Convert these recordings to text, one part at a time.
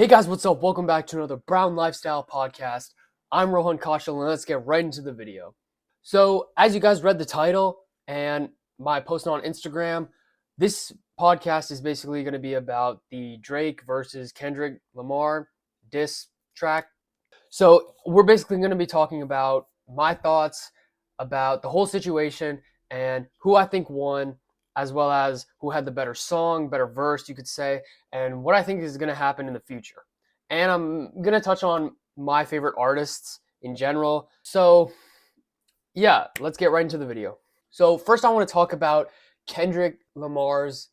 Hey guys, what's up? Welcome back to another Brown Lifestyle podcast. I'm Rohan Kaushal, and let's get right into the video. So, as you guys read the title and my post on Instagram, this podcast is basically going to be about the Drake versus Kendrick Lamar diss track. So, we're basically going to be talking about my thoughts about the whole situation and who I think won, as well as who had the better song, better verse, you could say, and what I think is going to happen in the future. And I'm going to touch on my favorite artists in general. So, yeah, let's get right into the video. So, first, I want to talk about Kendrick Lamar's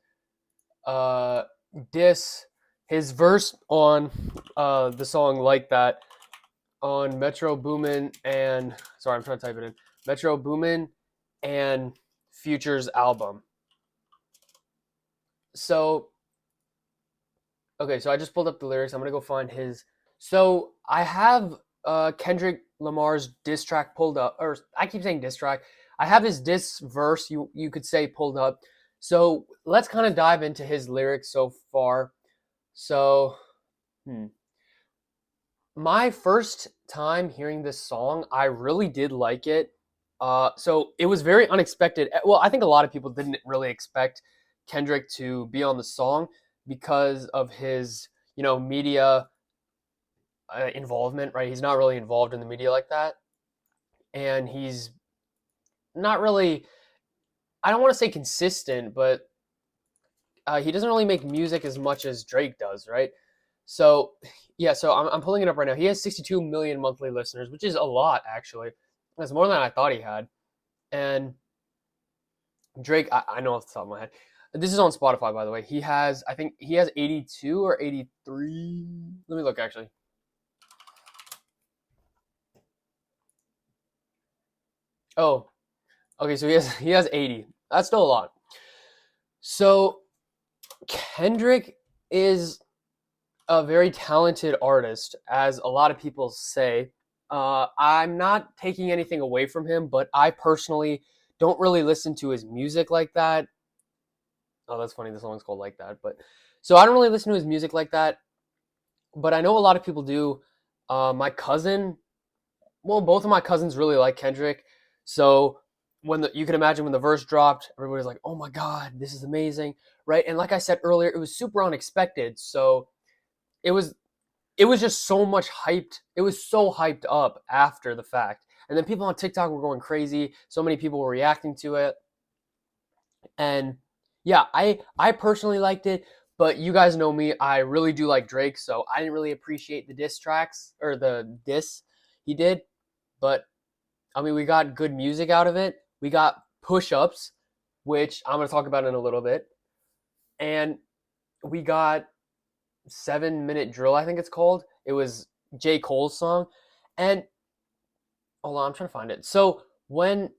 uh, diss, his verse on the song Like That on Metro Boomin and sorry, I'm trying to type it in. Metro Boomin and Future's album. So, okay, so I just pulled up the lyrics. I'm gonna go find his. So I have Kendrick Lamar's diss track pulled up, or I keep saying diss track. I have his diss verse. You could say pulled up. So let's kind of dive into his lyrics so far. So, my first time hearing this song, I really did like it. So it was very unexpected. Well, I think a lot of people didn't really expect Kendrick to be on the song because of his, media involvement, right? He's not really involved in the media like that. And he's not really, I don't want to say consistent, but he doesn't really make music as much as Drake does, right? So, yeah, so I'm pulling it up right now. He has 62 million monthly listeners, which is a lot, actually. That's more than I thought he had. And Drake, I know off the top of my head. This is on Spotify, by the way. I think he has 82 or 83. Let me look, actually. Oh, okay, so he has 80. That's still a lot. So Kendrick is a very talented artist, as a lot of people say. I'm not taking anything away from him, but I personally don't really listen to his music like that. Oh, that's funny. The song's called Like That. But so I don't really listen to his music like that, but I know a lot of people do. My cousin, well, both of my cousins really like Kendrick. So you can imagine when the verse dropped, everybody's like, "Oh my God, this is amazing," right? And like I said earlier, it was super unexpected. So it was it was just so much hyped. It was so hyped up after the fact. And then people on TikTok were going crazy. So many people were reacting to it. And yeah, I personally liked it, but you guys know me, I really do like Drake, so I didn't really appreciate the diss tracks or the diss he did. But I mean, we got good music out of it. We got push-ups, which I'm going to talk about in a little bit. And we got 7 Minute Drill, I think it's called. It was J. Cole's song. And hold on, I'm trying to find it. So when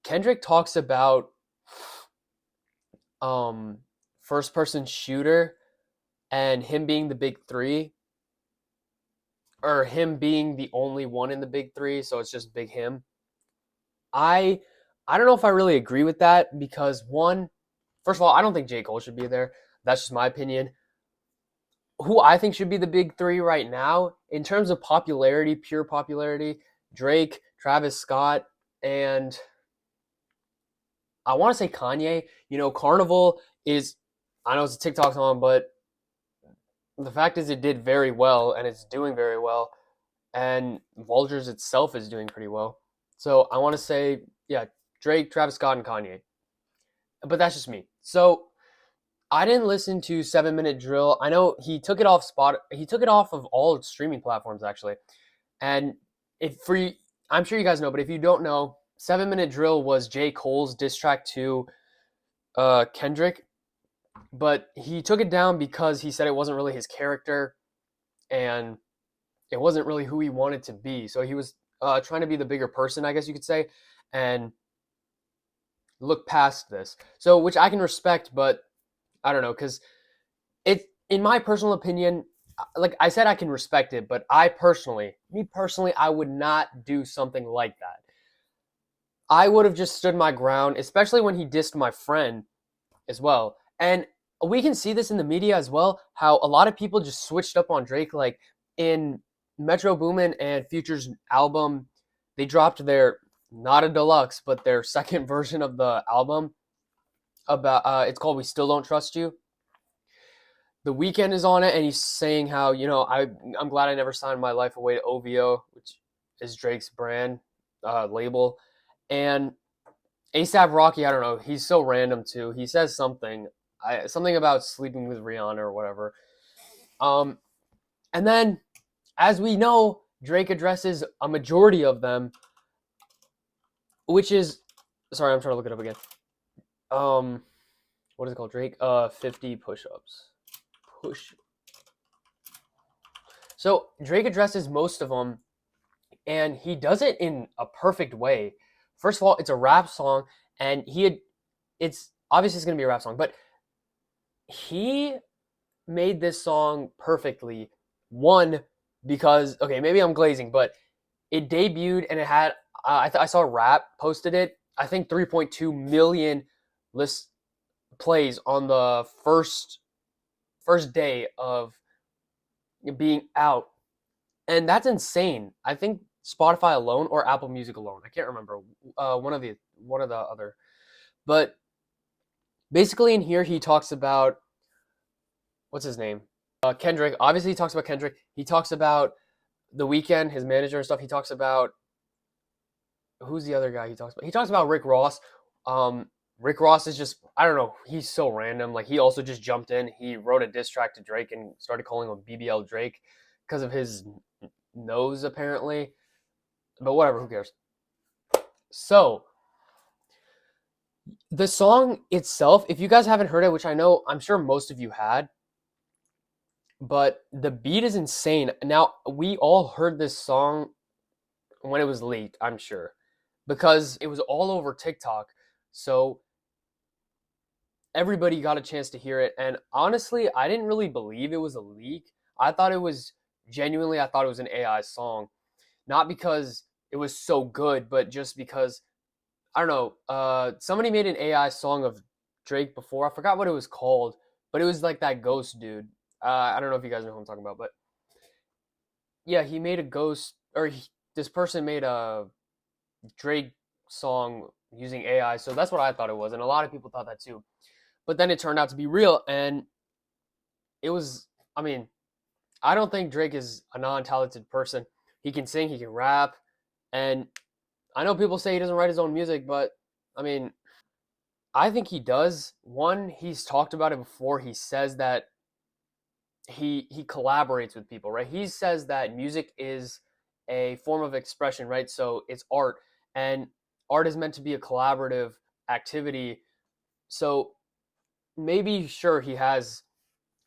Kendrick talks about first person shooter and him being the big three, or him being the only one in the big three, so it's just big him. I don't know if I really agree with that because first of all, I don't think J. Cole should be there. That's just my opinion. Who I think should be the big three right now, in terms of popularity, pure popularity, Drake, Travis Scott, and I want to say Kanye. Carnival is, I know it's a TikTok song, but the fact is it did very well and it's doing very well. And Vultures itself is doing pretty well. So I want to say, yeah, Drake, Travis Scott, and Kanye. But that's just me. So I didn't listen to 7 Minute Drill. I know he took it off He took it off of all streaming platforms, actually. And I'm sure you guys know, but if you don't know, 7 Minute Drill was J. Cole's diss track to Kendrick, but he took it down because he said it wasn't really his character and it wasn't really who he wanted to be. So he was trying to be the bigger person, I guess you could say, and look past this. So, which I can respect, but I don't know, because in my personal opinion, like I said, I can respect it, but me personally, I would not do something like that. I would have just stood my ground, especially when he dissed my friend as well. And we can see this in the media as well, how a lot of people just switched up on Drake. Like in Metro Boomin and Future's album, they dropped their, not a deluxe, but their second version of the album about it's called We Still Don't Trust You. The Weeknd is on it, and he's saying how, I'm glad I never signed my life away to OVO, which is Drake's brand label. And ASAP Rocky, I don't know, he's so random too. He says something about sleeping with Rihanna or whatever. And then, as we know, Drake addresses a majority of them, which is, sorry, I'm trying to look it up again. What is it called? Drake, 50 push-ups. So Drake addresses most of them, and he does it in a perfect way. First of all, it's a rap song, and it's obviously it's gonna be a rap song, but he made this song perfectly. One, because, okay, maybe I'm glazing, but it debuted and it had I saw Rap posted it. I think 3.2 million list plays on the first day of being out, and that's insane. I think Spotify alone or Apple Music alone, I can't remember, one of the other. But basically, in here he talks about, what's his name, Kendrick. Obviously, he talks about Kendrick. He talks about The Weeknd, his manager and stuff. He talks about, who's the other guy he talks about? He talks about Rick Ross. Rick Ross is just, I don't know, he's so random. Like, he also just jumped in. He wrote a diss track to Drake and started calling him BBL Drake because of his nose, apparently. But whatever, who cares? So, the song itself, if you guys haven't heard it, which I'm sure most of you had, but the beat is insane. Now, we all heard this song when it was leaked, I'm sure, because it was all over TikTok. So everybody got a chance to hear it. And honestly, I didn't really believe it was a leak. I thought it was an AI song. Not because it was so good, but just because, I don't know, somebody made an AI song of Drake before. I forgot what it was called, but it was like that ghost dude. I don't know if you guys know who I'm talking about, but yeah, he made a ghost, or this person made a Drake song using AI. So that's what I thought it was, and a lot of people thought that too. But then it turned out to be real, and it was, I mean, I don't think Drake is a non-talented person. He can sing, he can rap, and I know people say he doesn't write his own music, but I mean, I think he does. One, he's talked about it before. He says that he collaborates with people, right? He says that music is a form of expression, right? So it's art, and art is meant to be a collaborative activity. So maybe, sure, he has,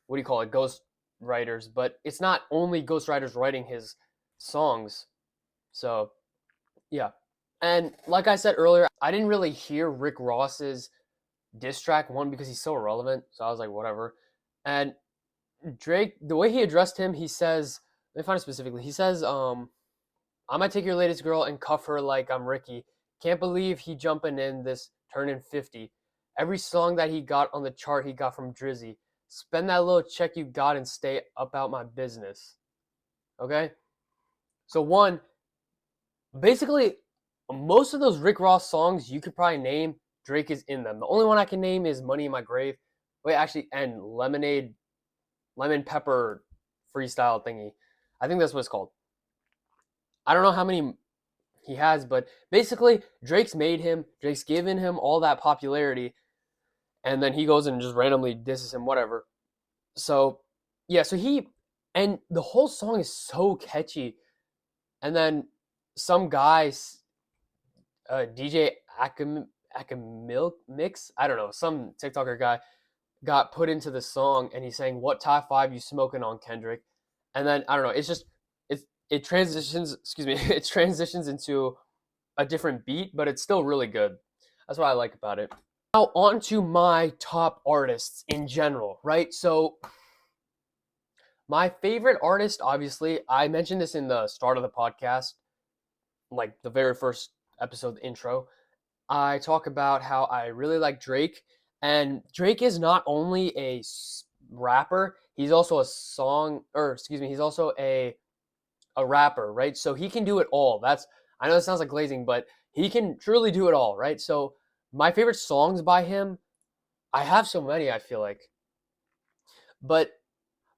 what do you call it, ghost writers, but it's not only ghost writers writing his songs. So yeah. And like I said earlier, I didn't really hear Rick Ross's diss track, one, because he's so irrelevant, so I was like, whatever. And Drake, the way he addressed him, he says, let me find it specifically. He says, I might take your latest girl and cuff her like I'm Ricky. Can't believe he jumping in this turning 50. Every song that he got on the chart he got from Drizzy. Spend that little check you got and stay about my business. Okay? So one, basically, most of those Rick Ross songs you could probably name, Drake is in them. The only one I can name is Money in My Grave. Wait, actually, and Lemonade, Lemon Pepper freestyle thingy. I think that's what it's called. I don't know how many he has, but basically, Drake's made him, Drake's given him all that popularity, and then he goes and just randomly disses him, whatever. So, yeah, and the whole song is so catchy. And then some guys, DJ Akamilk Mix, I don't know, some TikToker guy got put into the song, and he's saying, "What top five you smoking on, Kendrick?" And then I don't know, it transitions. Excuse me, it transitions into a different beat, but it's still really good. That's what I like about it. Now on to my top artists in general, right? So my favorite artist, obviously, I mentioned this in the start of the podcast, like the very first episode intro. I talk about how I really like Drake. And Drake is not only a rapper, he's also a he's also a rapper, right? So he can do it all. I know it sounds like glazing, but he can truly do it all, right? So my favorite songs by him, I have so many, I feel like. But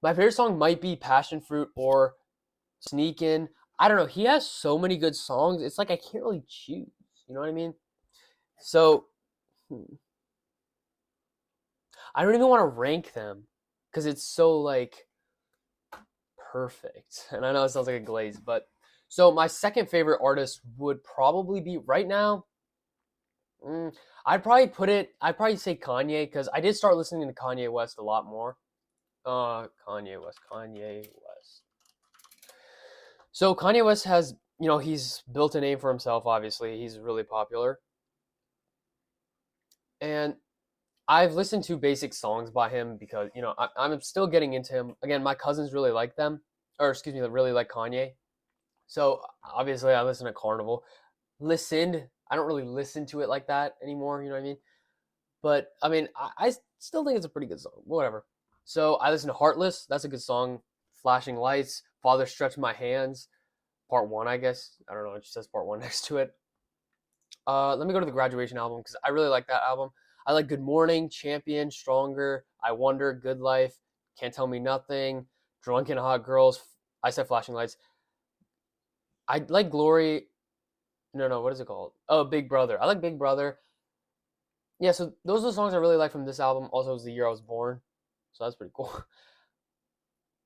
my favorite song might be Passion Fruit or Sneak In. I don't know. He has so many good songs. It's like I can't really choose. You know what I mean? So I don't even want to rank them because it's so like perfect. And I know it sounds like a glaze, but so my second favorite artist would probably be right now. Mm, I'd probably say Kanye because I did start listening to Kanye West a lot more. Kanye West. So Kanye West has, he's built a name for himself. Obviously, he's really popular, and I've listened to basic songs by him because I'm still getting into him. Again, my cousins really like them, or excuse me, really like Kanye. So obviously, I listen to Carnival. Listened. I don't really listen to it like that anymore. You know what I mean? But I mean, I still think it's a pretty good song. Whatever. So I listen to Heartless. That's a good song. Flashing Lights. Father Stretch My Hands. Part one, I guess. I don't know. It just says part one next to it. Let me go to the Graduation album because I really like that album. I like Good Morning, Champion, Stronger, I Wonder, Good Life, Can't Tell Me Nothing, Drunken Hot Girls. I said Flashing Lights. I like Glory. No, what is it called? Oh, Big Brother. I like Big Brother. Yeah, so those are the songs I really like from this album. Also, it was the year I was born, so that's pretty cool.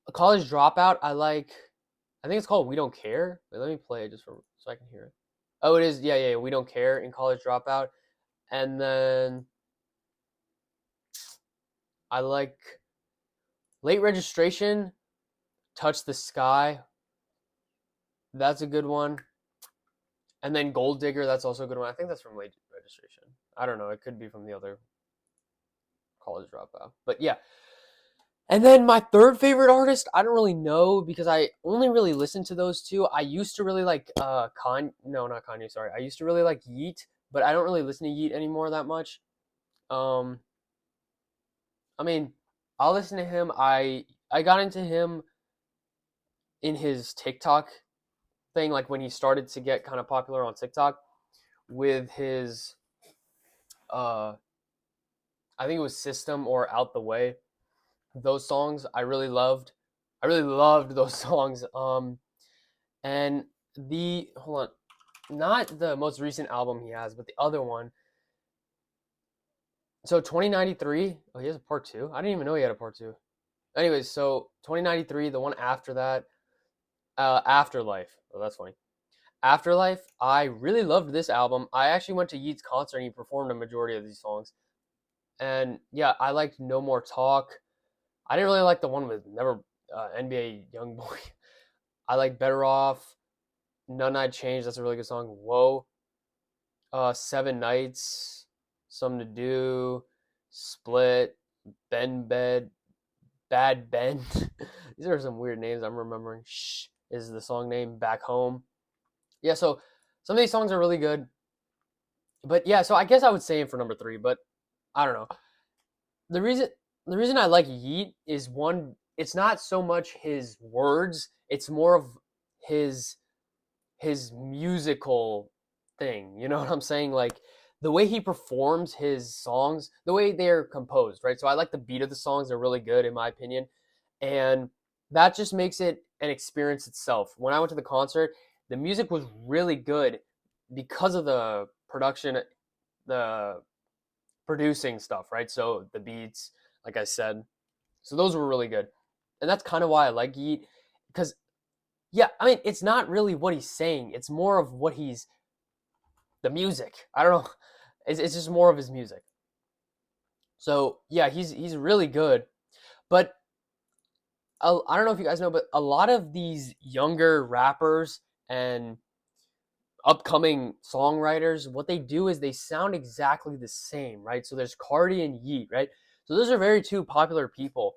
A College Dropout. I like. I think it's called We Don't Care. Wait, let me play it just so I can hear it. Oh, it is. Yeah. We Don't Care in College Dropout. And then I like Late Registration, Touch the Sky. That's a good one. And then Gold Digger, that's also a good one. I think that's from Late Registration. I don't know. It could be from the other College Dropout. But yeah. And then my third favorite artist, I don't really know because I only really listen to those two. I used to really like no, not Kanye, sorry. I used to really like Yeet, but I don't really listen to Yeet anymore that much. Um I mean, I'll listen to him. I got into him in his TikTok thing, like when he started to get kind of popular on TikTok with his I think it was System or Out the Way. Those songs I really loved. I really loved those songs. And the hold on, not the most recent album he has, but the other one. So 2093. Oh, he has a part two. I didn't even know he had a part two. Anyways, so 2093, the one after that, Afterlife. Oh, that's funny. Afterlife, I really loved this album. I actually went to Yeat's concert and he performed a majority of these songs. And yeah, I liked No More Talk. I didn't really like the one with Never NBA Youngboy. I like Better Off. None I'd Change. That's a really good song. Whoa. Seven Nights. Something to Do. Split. Ben Bed. Bad Ben. These are some weird names I'm remembering. Shh is the song name. Back Home. Yeah, so some of these songs are really good. But yeah, so I guess I would say him for number three, but I don't know. The reason the reason I like Yeet is one, it's not so much his words, it's more of his his musical thing. You know what I'm saying? Like the way he performs his songs, the way they're composed, right? So I like the beat of the songs, they're really good in my opinion. And that just makes it an experience itself. When I went to the concert, the music was really good because of the production, the producing stuff, right? So the beats, like I said, so those were really good, and that's kind of why I like Yeet, because yeah, I mean it's not really what he's saying; it's more of what he's the music. I don't know, it's just more of his music. So yeah, he's really good, but I don't know if you guys know, but a lot of these younger rappers and upcoming songwriters, what they do is they sound exactly the same, right? So there's Cardi and Yeet, right? So those are very two popular people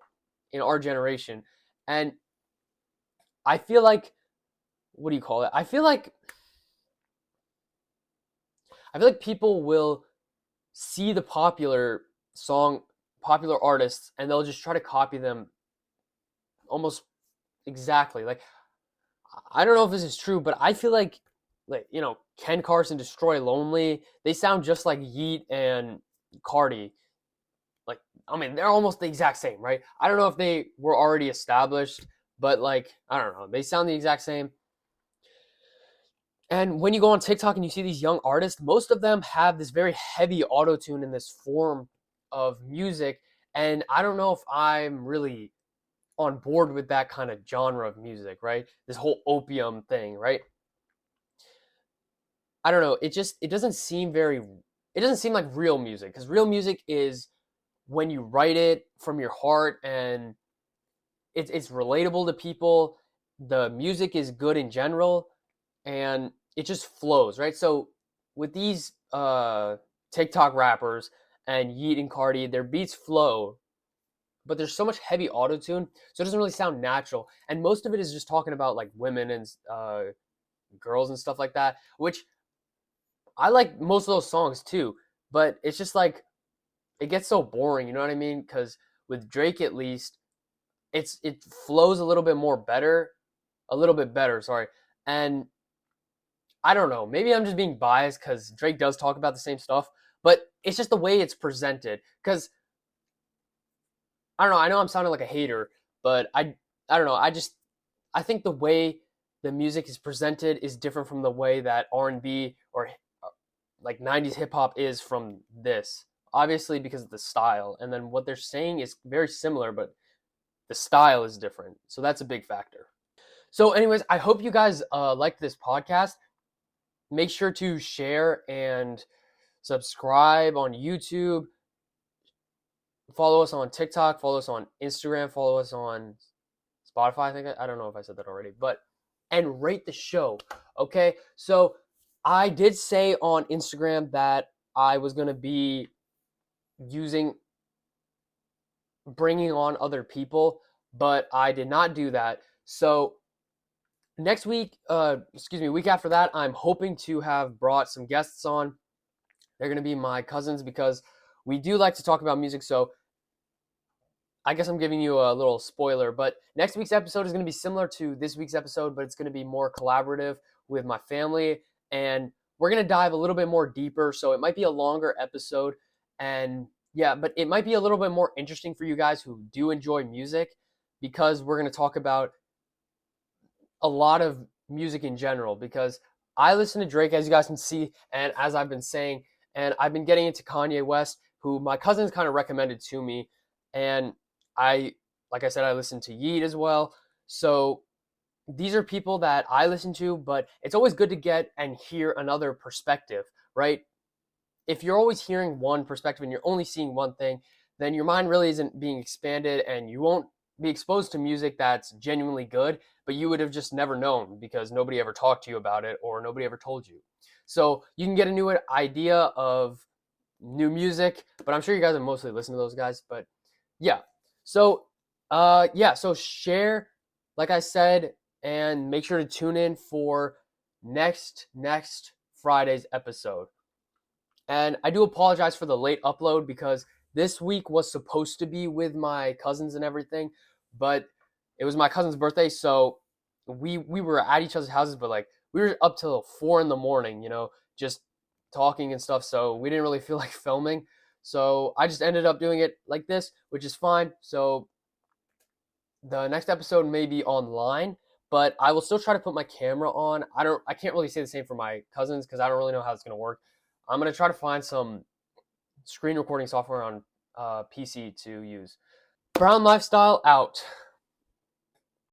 in our generation. And I feel like, what do you call it? I feel like people will see the popular song, popular artists, and they'll just try to copy them almost exactly. Like, I don't know if this is true, but I feel like Ken Carson, Destroy Lonely, they sound just like Yeet and Cardi. Like, I mean, they're almost the exact same, right? I don't know if they were already established, but like, I don't know, they sound the exact same. And when you go on TikTok and you see these young artists, most of them have this very heavy auto tune in this form of music. And I don't know if I'm really on board with that kind of genre of music, right? This whole opium thing, right? I don't know. It doesn't seem very it doesn't seem like real music, because real music is when you write it from your heart and it's relatable to people. The music is good in general and it just flows, right? So with these TikTok rappers and Yeet and Cardi, their beats flow, but there's so much heavy auto tune, so it doesn't really sound natural. And most of it is just talking about like women and girls and stuff like that, which I like most of those songs too. But it's just like it gets so boring, you know what I mean? Because with Drake, at least, it flows a little bit better. Sorry, and I don't know. Maybe I'm just being biased because Drake does talk about the same stuff, but it's just the way it's presented. Because I don't know. I know I'm sounding like a hater, but I don't know. I think the way the music is presented is different from the way that R&B or like 90s hip hop is from this. Obviously because of the style, and then what they're saying is very similar, but the style is different. So that's a big factor. So anyways, I hope you guys liked this podcast. Make sure to share and subscribe on YouTube. Follow us on TikTok, follow us on Instagram, follow us on Spotify. I don't know if I said that already, but and rate the show. Okay, so I did say on Instagram that I was gonna be bringing on other people, but I did not do that. So next week, week after that, I'm hoping to have brought some guests on. They're gonna be my cousins because we do like to talk about music. So I guess I'm giving you a little spoiler, but next week's episode is going to be similar to this week's episode, but it's going to be more collaborative with my family, and we're going to dive a little bit more deeper. So it might be a longer episode, and yeah, but it might be a little bit more interesting for you guys who do enjoy music, because we're going to talk about a lot of music in general, because I listen to Drake, as you guys can see, and as I've been saying, and I've been getting into Kanye West, who my cousins kind of recommended to me, and like I said, I listen to Yeet as well. So these are people that I listen to, but it's always good to get and hear another perspective, right? If you're always hearing one perspective and you're only seeing one thing, then your mind really isn't being expanded and you won't be exposed to music that's genuinely good, but you would have just never known because nobody ever talked to you about it or nobody ever told you. So you can get a new idea of new music, but I'm sure you guys have mostly listened to those guys. But yeah, so so share, like I said, and make sure to tune in for next Friday's episode. And I do apologize for the late upload because this week was supposed to be with my cousins and everything, but it was my cousin's birthday, so we were at each other's houses, but like we were up till 4 in the morning, just talking and stuff. So we didn't really feel like filming. So I just ended up doing it like this, which is fine. So the next episode may be online, but I will still try to put my camera on. I can't really say the same for my cousins because I don't really know how it's gonna work. I'm gonna try to find some screen recording software on PC to use. Brown Lifestyle out.